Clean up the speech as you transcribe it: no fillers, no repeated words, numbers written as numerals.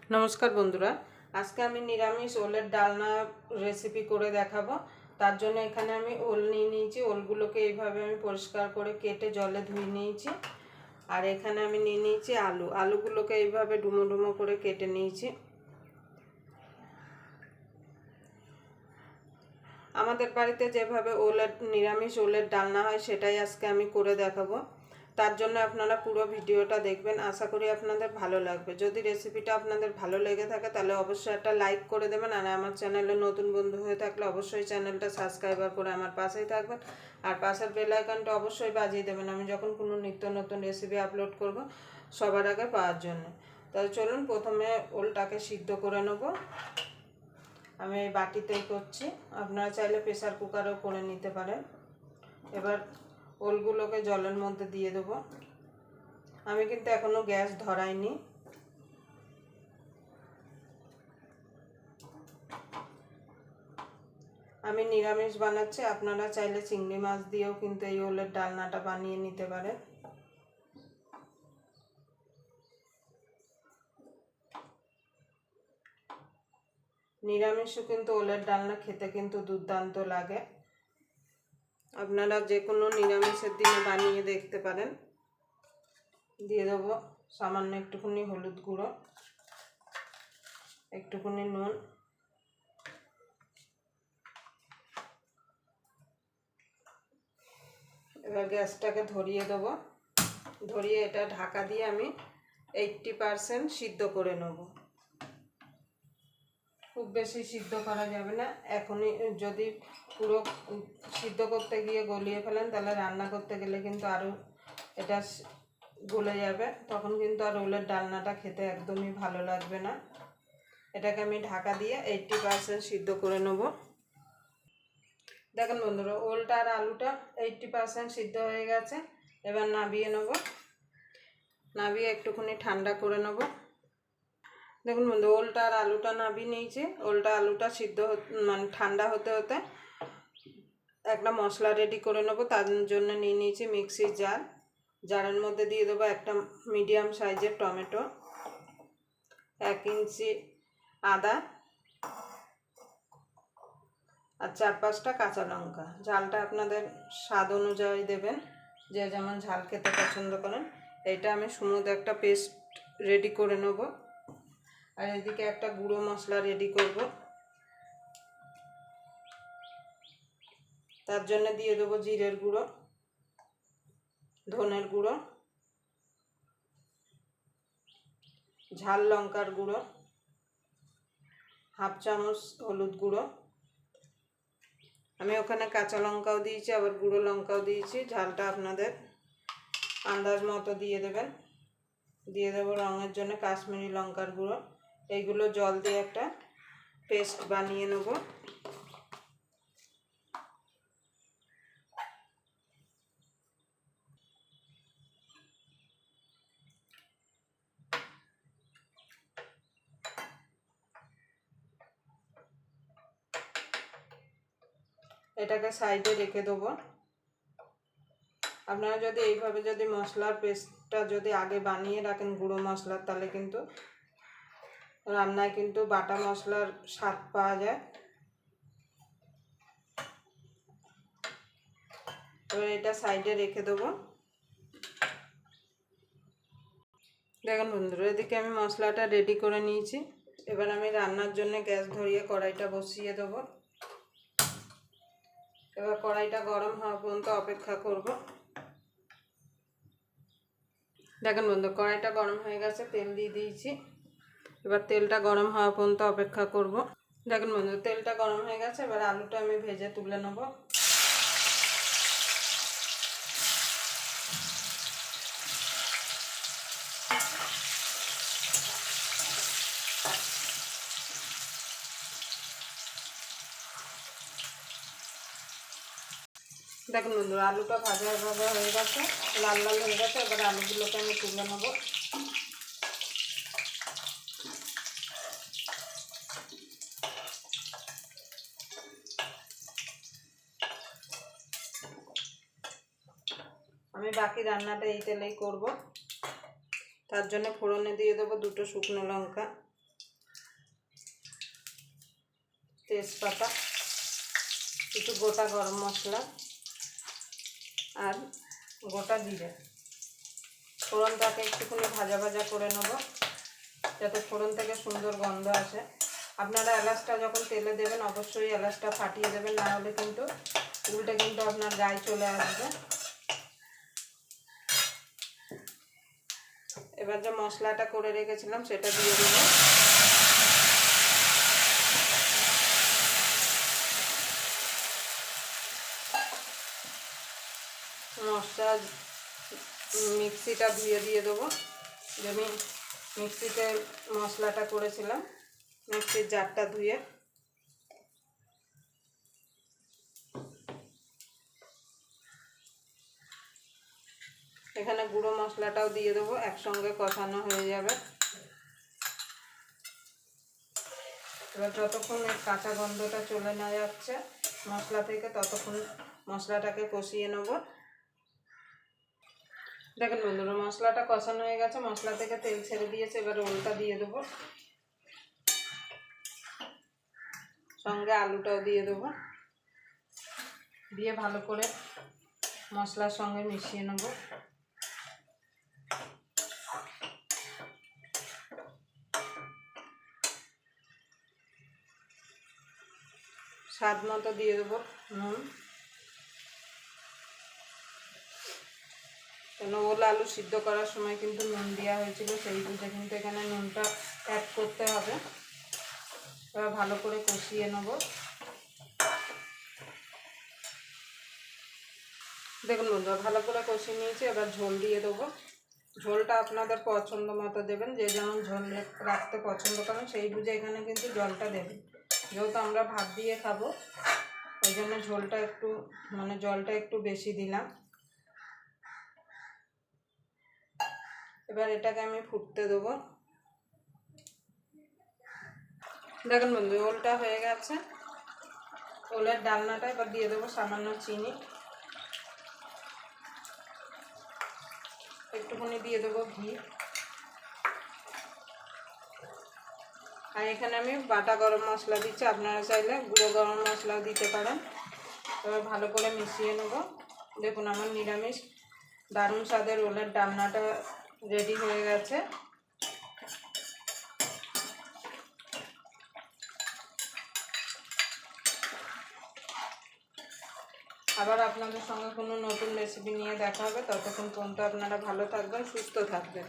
নমস্কার বন্ধুরা, আজকে আমি নিরামিষ ওলের ডালনা রেসিপি করে দেখাবো। তার জন্য এখানে আমি ওল নিয়ে নিয়েছি। ওলগুলোকে এইভাবে আমি পরিষ্কার করে কেটে জলে ধুয়ে নিয়েছি। আর এখানে আমি নিয়ে নিয়েছি আলুগুলোকে এইভাবে ডুমো ডুমো করে কেটে নিয়েছি। আমাদের বাড়িতে যেভাবে নিরামিষ ওলের ডালনা হয় সেটাই আজকে আমি করে দেখাবো। তার জন্য আপনারা পুরো ভিডিওটা দেখবেন, আশা করি আপনাদের ভালো লাগবে। যদি রেসিপিটা আপনাদের ভালো লেগে থাকে তাহলে অবশ্যই একটা লাইক করে দেবেন। আর আমার চ্যানেলে নতুন বন্ধু হয়ে থাকলে অবশ্যই চ্যানেলটা সাবস্ক্রাইব করে আমার পাশেই থাকবেন। আর পাশের বেল আইকনটা অবশ্যই বাজিয়ে দেবেন, আমি যখন কোনো নিত্য নতুন রেসিপি আপলোড করব সবার আগে পাওয়ার জন্য। তাহলে চলুন প্রথমে ওলটাকে সিদ্ধ করে নেব। আমি এই বাটিতেই করছি, আপনারা চাইলে প্রেসার কুকারেও করে নিতে পারেন। এবার ওলগুলোকে জলের মধ্যে দিয়ে দেবো। আমি কিন্তু এখনো গ্যাস ধরাইনি। আমি নিরামিষ বানাচ্ছি, আপনারা চাইলে চিংড়ি মাছ দিয়েও কিন্তু এই ওলের ডালনাটা বানিয়ে নিতে পারেন। নিরামিষও কিন্তু ওলের ডালনা খেতে কিন্তু দুর্দান্ত লাগে। আপনারা যে কোনো নিরামিষের দিনে বানিয়ে দেখতে পারেন। দিয়ে দেবো সামান্য একটুখানি হলুদ গুঁড়ো, একটুখানি নুন, এবার গ্যাসটাকে ধরিয়ে দেবো। ধরিয়ে এটা ঢাকা দিয়ে আমি 80% সিদ্ধ করে নেব। খুব বেশি সিদ্ধ করা যাবে না। এখনই যদি পুরো সিদ্ধ করতে গিয়ে গলিয়ে ফেলেন তাহলে রান্না করতে গেলে কিন্তু আরও এটা গলে যাবে, তখন কিন্তু আর ওলের ডালনাটা খেতে একদমই ভালো লাগবে না। এটাকে আমি ঢাকা দিয়ে 80% সিদ্ধ করে নেব। দেখেন বন্ধুরা, ওলটা আর আলুটা 80% সিদ্ধ হয়ে গেছে। এবার নাবিয়ে নেব। নাবিয়ে একটুখানি ঠান্ডা করে নেব। দেখুন বন্ধু, ওলটা আর আলুটা নাবিয়ে নিয়েছি। ওলটা আলুটা সিদ্ধ মানে ঠান্ডা হতে হতে একটা মশলা রেডি করে নেব। তার জন্য নিয়ে নিয়েছি মিক্সির জার। জারের মধ্যে দিয়ে দেবো একটা মিডিয়াম সাইজের টমেটো, 1 ইঞ্চি আদা, আর 4-5টা কাঁচা লঙ্কা। ঝালটা আপনাদের স্বাদ অনুযায়ী দেবেন, যে যেমন ঝাল খেতে পছন্দ করেন। এইটা আমি স্মুথ একটা পেস্ট রেডি করে নেব। আর এদিকে একটা গুঁড়ো মশলা রেডি করব। তার জন্য দিয়ে দেবো জিরের গুঁড়ো, ধনের গুঁড়ো, ঝাল লঙ্কার গুঁড়ো, 1/2 চামচ হলুদ গুঁড়ো। আমি ওখানে কাঁচা লঙ্কাও দিয়েছি, আবার গুঁড়ো লঙ্কাও দিয়েছি। ঝালটা আপনাদের আন্দাজ মতো দিয়ে দেবেন। দিয়ে দেবো রঙের জন্য কাশ্মীরি লঙ্কার গুঁড়ো। এইগুলো জল দিয়ে একটা পেস্ট বানিয়ে নেব। এটাকে সাইডে রেখে দেবো। আপনারা যদি এইভাবে যদি মশলার পেস্টটা যদি আগে বানিয়ে রাখেন গুঁড়ো মশলার, তাহলে কিন্তু রান্নায় কিন্তু বাটা মশলার স্বাদ পাওয়া যায়। এবার এটা সাইডে রেখে দেবো। দেখুন বন্ধুরা, এদিকে আমি মশলাটা রেডি করে নিয়েছি। এবার আমি রান্নার জন্য গ্যাস ধরিয়ে কড়াইটা বসিয়ে দেবো। এবার কড়াইটা গরম হওয়া পর্যন্ত অপেক্ষা করব। দেখুন বন্ধু, কড়াইটা গরম হয়ে গেছে, তেল দিয়ে দিয়েছি। এবার তেলটা গরম হওয়া পর্যন্ত অপেক্ষা করব। দেখুন বন্ধু, তেলটা গরম হয়ে গেছে। এবার আলুটা আমি ভেজে তুলে নেব। দেখুন বন্ধুরা, আলুটা ভাজা হয়ে গেছে, লাল লাল হয়ে গেছে। এবার আলুগুলোকে আমি তুলে নেব। আমি বাকি রান্নাটা এই তেলেই করব। তার জন্য ফোড়নে দিয়ে দেবো 2টো শুকনো লঙ্কা, তেজপাতা, কিছু গোটা গরম মশলা আর গোটা জিরে। ফোড়নটাকে একটুখানি ভাজা ভাজা করে নেব যাতে ফোড়ন থেকে সুন্দর গন্ধ আসে। আপনারা এলাচটা যখন তেলে দেবেন অবশ্যই এলাচটা ফাটিয়ে দেবেন, না হলে কিন্তু উল্টে কিন্তু আপনার গায়ে চলে আসবে। এবার যে মশলাটা করে রেখেছিলাম সেটা দিয়ে দেব। মশলা মিক্সিটা ধুয়ে দিয়ে দেবো, যে আমি মিক্সিতে মশলাটা করেছিলাম, মিক্সির জারটা ধুয়ে। এখানে গুঁড়ো মশলাটাও দিয়ে দেবো, একসঙ্গে কষানো হয়ে যাবে। এবার যতক্ষণ এই কাঁচা গন্ধটা চলে না যাচ্ছে মশলা থেকে ততক্ষণ মশলাটাকে কষিয়ে নেব। দেখেন বন্ধুরা, মশলাটা কষানো হয়ে গেছে, মশলা থেকে তেল ছেড়ে দিয়েছে। এবার ওলটা দিয়ে দেবো, সঙ্গে আলুটাও দিয়ে দেবো, দিয়ে ভালো করে মশলার সঙ্গে মিশিয়ে নেব। স্বাদ মতো দিয়ে দেবো নুন, কেন ওল আলু সিদ্ধ করার সময় কিন্তু নুন দেওয়া হয়েছিল, সেই বুঝে কিন্তু এখানে নুনটা অ্যাড করতে হবে। এবার ভালো করে কষিয়ে নেব। দেখুন বন্ধুরা, ভালো করে কষিয়ে নিয়েছি। এবার ঝোল দিয়ে দেবো। ঝোলটা আপনাদের পছন্দ মতো দেবেন, যে যেমন ঝোল রাখতে পছন্দ করেন সেই বুঝে এখানে কিন্তু জলটা দেবেন। যেহেতু আমরা ভাত দিয়ে খাবো ওই জন্য ঝোলটা একটু জলটা একটু বেশি দিলাম। এবার এটাকে আমি ফুটতে দেবো। দেখুন বন্ধু, ওলটা হয়ে গেছে। ওলের ডালনাটা এবার দিয়ে দেবো সামান্য চিনি, একটুখানি দিয়ে দেবো ঘি, আর এখানে আমি বাটা গরম মশলা দিচ্ছি, আপনারা চাইলে গুঁড়ো গরম মশলাও দিতে পারেন। এবার ভালো করে মিশিয়ে নেব। দেখুন আমার নিরামিষ দারুণ স্বাদের ওলের ডালনাটা রেডি হয়ে গেছে। আবার আপনাদের সঙ্গে কোনো নতুন রেসিপি নিয়ে দেখা হবে। ততক্ষণ পর্যন্ত আপনারা ভালো থাকবেন, সুস্থ থাকবেন।